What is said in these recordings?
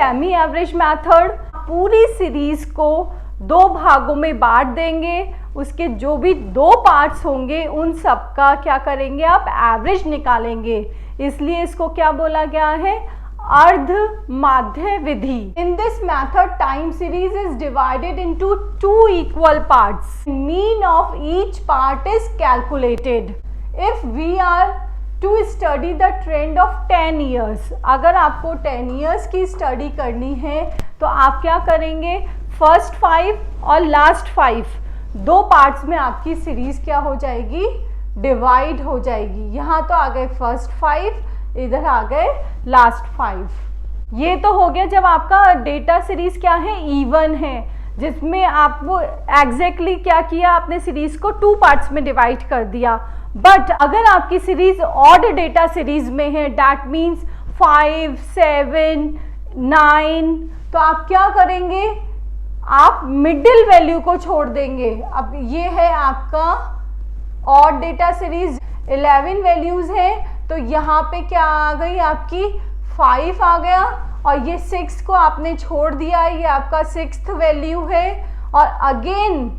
Semi average method, पूरी series को दो भागों में बांट देंगे, उसके जो भी दो पार्ट्स होंगे उन सब का क्या करेंगे आप एवरेज निकालेंगे, इसलिए इसको क्या बोला गया है अर्ध माध्य विधि। In this method time series is divided into two equal parts, mean of each part is calculated. If we are to study the trend of 10 years, अगर आपको 10 ईयर्स की स्टडी करनी है तो आप क्या करेंगे फर्स्ट 5 और लास्ट 5 दो पार्ट्स में आपकी सीरीज क्या हो जाएगी डिवाइड हो जाएगी। यहाँ तो आ गए फर्स्ट 5, इधर आ गए लास्ट 5। ये तो हो गया जब आपका डेटा सीरीज क्या है इवन है, जिसमें आपको एग्जैक्टली क्या किया आपने सीरीज को टू पार्ट्स में डिवाइड कर दिया। बट अगर आपकी सीरीज ऑड डेटा सीरीज में है, दैट मीन्स 5, 7, 9, तो आप क्या करेंगे आप मिडिल वैल्यू को छोड़ देंगे। अब ये है आपका ऑड डेटा सीरीज, 11 वैल्यूज है, तो यहाँ पे क्या आ गई आपकी 5 आ गया, और ये 6 को आपने छोड़ दिया, ये आपका 6th वैल्यू है। और अगेन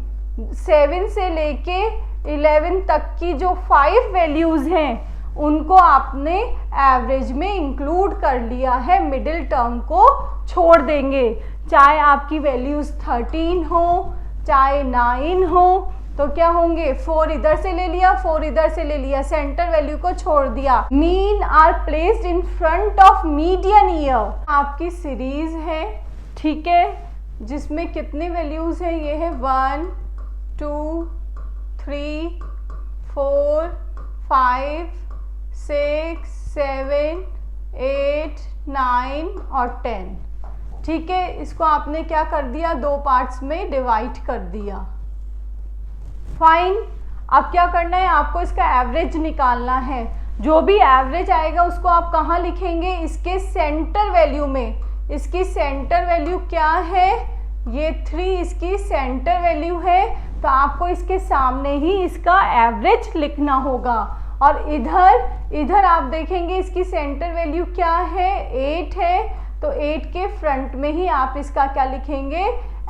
7 से लेके 11 तक की जो 5 वैल्यूज हैं उनको आपने एवरेज में इंक्लूड कर लिया है, मिडिल टर्म को छोड़ देंगे। चाहे आपकी वैल्यूज 13 हो चाहे 9 हो, तो क्या होंगे 4 इधर से ले लिया, 4 इधर से ले लिया, सेंटर वैल्यू को छोड़ दिया। Mean are placed in front of median year, आपकी सीरीज है ठीक है, जिसमें कितने वैल्यूज हैं, ये है 1, 2, 3, 4, 5, 6, 7, 8, 9 और 10 ठीक है। इसको आपने क्या कर दिया दो पार्ट्स में डिवाइड कर दिया। फाइन, अब क्या करना है आपको इसका एवरेज निकालना है। जो भी एवरेज आएगा उसको आप कहाँ लिखेंगे इसके सेंटर वैल्यू में। इसकी सेंटर वैल्यू क्या है, ये 3 इसकी सेंटर वैल्यू है, तो आपको इसके सामने ही इसका एवरेज लिखना होगा। और इधर आप देखेंगे इसकी सेंटर वैल्यू क्या है 8 है, तो 8 के फ्रंट में ही आप इसका क्या लिखेंगे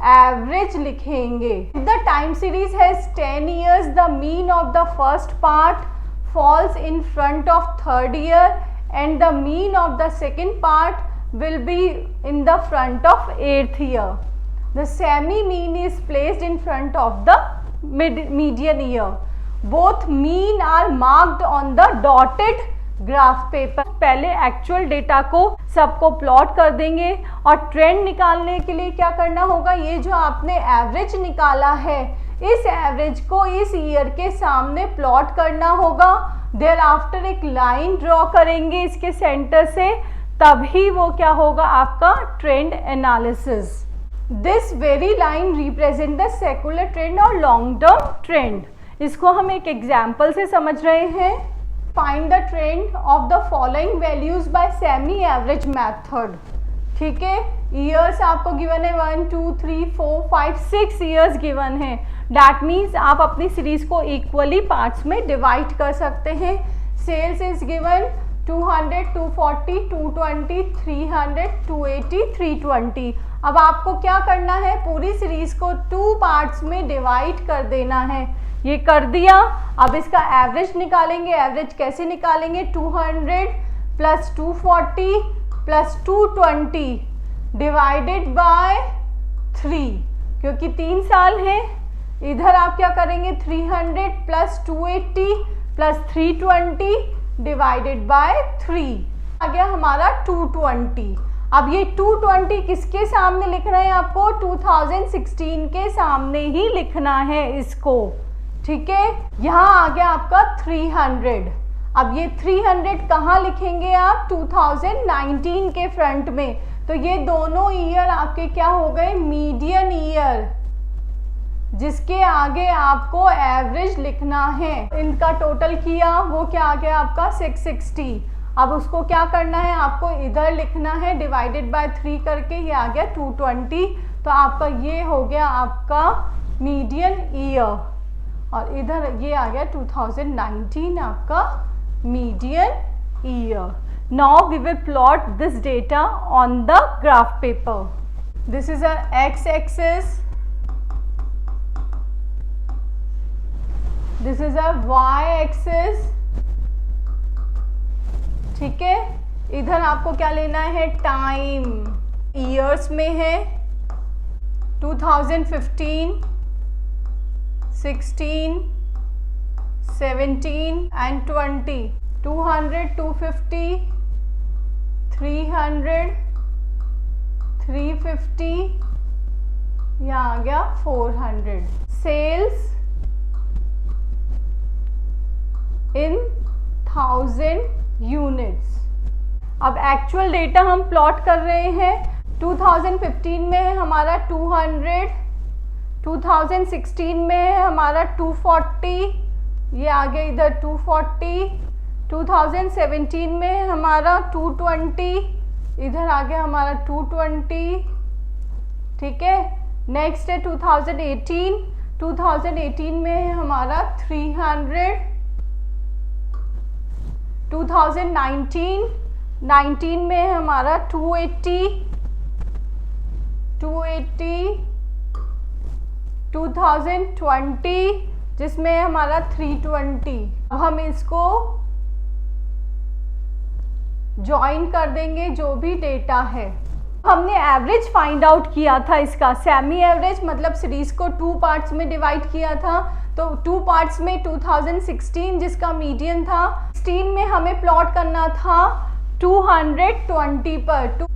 एवरेज लिखेंगे। The time series has 10 years, the mean of the first part falls in front of third year and the mean of the second part will be in the front of 8th year. The semi mean is placed in front of the median year. Both mean are marked on the dotted graph paper. पहले actual data को सबको plot कर देंगे, और trend निकालने के लिए क्या करना होगा, ये जो आपने एवरेज निकाला है इस एवरेज को इस ईयर के सामने प्लॉट करना होगा। देयर आफ्टर एक लाइन ड्रॉ करेंगे इसके सेंटर से, तभी वो क्या होगा आपका trend analysis. This very line represent the secular trend और लॉन्ग टर्म ट्रेंड। इसको हम एक एग्जाम्पल से समझ रहे हैं। Find the trend of the following values bye semi average method. ठीक है, ईयर्स आपको गिवन है 1, 2, 3, 4, 5, 6 ईयर्स गिवन है। दैट मीन्स आप अपनी सीरीज को इक्वली पार्ट्स में डिवाइड कर सकते हैं। Sales is given 200, 240, 220, 300, 280, 320। अब आपको क्या करना है पूरी सीरीज को 2 पार्ट्स में डिवाइड कर देना है। ये कर दिया, अब इसका एवरेज निकालेंगे। एवरेज कैसे निकालेंगे, 200 प्लस 240 प्लस 220 डिवाइडेड बाय 3, क्योंकि 3 साल है। इधर आप क्या करेंगे 300 प्लस 280 प्लस 320 डिवाइडेड बाय 3, आ गया हमारा 220। अब ये 220 किसके सामने लिखना है आपको, 2016 के सामने ही लिखना है इसको। ठीक है, यहाँ आ गया आपका 300। अब ये 300 कहाँ लिखेंगे आप, 2019 के फ्रंट में। तो ये दोनों ईयर आपके क्या हो गए मीडियन ईयर, जिसके आगे आपको एवरेज लिखना है। इनका टोटल किया वो क्या आ गया आपका 660। अब उसको क्या करना है आपको इधर लिखना है डिवाइडेड बाय 3 करके, ये आ गया 220। तो आपका ये हो गया आपका मीडियन ईयर, और इधर ये आ गया 2019 आपका median year. Now we will plot this data on the graph paper. This is our x-axis. This is our y-axis. ठीक है, इधर आपको क्या लेना है, टाइम ईयर्स में है 2015, 16, 17 and 20, 200, 250, 300, 350, यहाँ आ गया 400. सेल्स इन 1000 यूनिट्स. अब एक्चुअल डेटा हम प्लॉट कर रहे हैं. 2015 में है हमारा 200, 2016 में है हमारा 240, ये आ गया इधर 240, 2017 में है हमारा 220, इधर आ गया हमारा 220. ठीक है, नेक्स्ट है 2018, 2018 में है हमारा 300, 2019, 19 में है हमारा 280, 2020 जिसमें है हमारा 320. अब हम इसको ज्वाइन कर देंगे जो भी डेटा है. हमने एवरेज फाइंड आउट किया था इसका, सेमी एवरेज मतलब सीरीज को 2 पार्ट्स में डिवाइड किया था. तो 2 पार्ट्स में 2016 जिसका मीडियन था, 16 में हमें प्लॉट करना था 220 पर.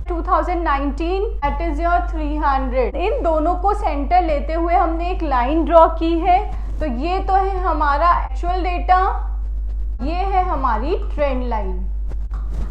2019 दैट इज योर 300. इन दोनों को सेंटर लेते हुए हमने एक लाइन ड्रॉ की है. तो ये तो है हमारा एक्चुअल डेटा, ये है हमारी ट्रेंड लाइन.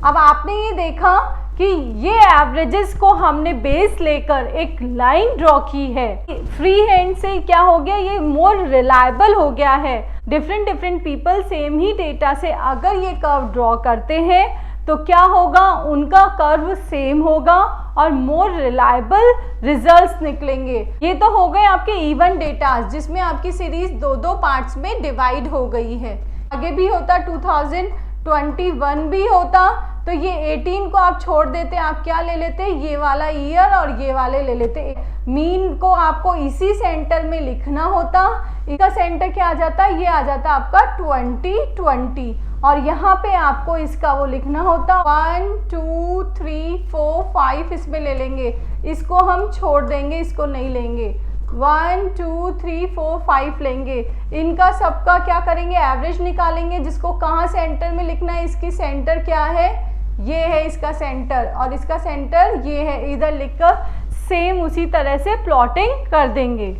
अब आपने ये देखा कि ये एवरेजेस को हमने बेस लेकर एक लाइन ड्रॉ की है. फ्री हैंड से क्या हो गया, ये मोर रिलायबल हो गया है. डिफरेंट पीपल सेम ही डेटा से अगर ये कर्व ड्रॉ करते हैं तो क्या होगा, उनका कर्व सेम होगा और मोर रिलायबल रिजल्ट्स निकलेंगे. ये तो हो गए आपके इवन डेटा जिसमें आपकी सीरीज 2 पार्ट्स में डिवाइड हो गई है. आगे भी होता 2021 भी होता, तो ये 18 को आप छोड़ देते, आप क्या ले लेते, ये वाला ईयर और ये वाले ले लेते. मीन को आपको इसी सेंटर में लिखना होता. इसका सेंटर क्या आ जाता, ये आ जाता आपका 2020 और यहाँ पे आपको इसका वो लिखना होता 1 2 3 4 5 इसमें ले लेंगे. इसको हम छोड़ देंगे, इसको नहीं लेंगे. 1 2 3 4 5 लेंगे. इनका सबका क्या करेंगे, एवरेज निकालेंगे. जिसको कहाँ सेंटर में लिखना है, इसकी सेंटर क्या है, ये है इसका सेंटर और इसका सेंटर ये है. इधर लिखकर सेम उसी तरह से प्लॉटिंग कर देंगे.